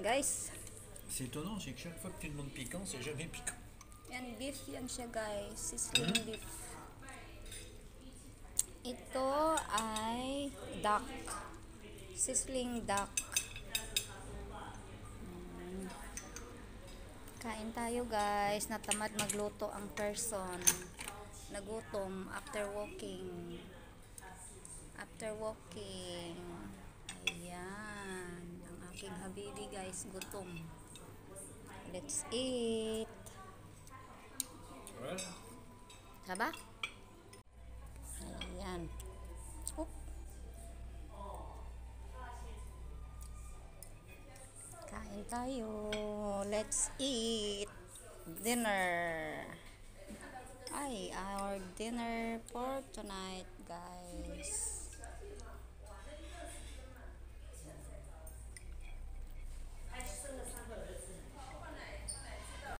guys. C'est étonnant, c'est que chaque fois que tu demandes piquant, c'est jamais piquant. Yan, beef yan siya guys. Sizzling beef. Ito ay duck. Sizzling duck. Kain tayo guys. Natamad magluto ang person. Nagutom after walking. Ayan. Ang aking habibi guys. Gutom. Let's eat. Voilà. Saba? Ayan. Oop. Kain tayo. Let's eat. Dinner. Our dinner for tonight, guys.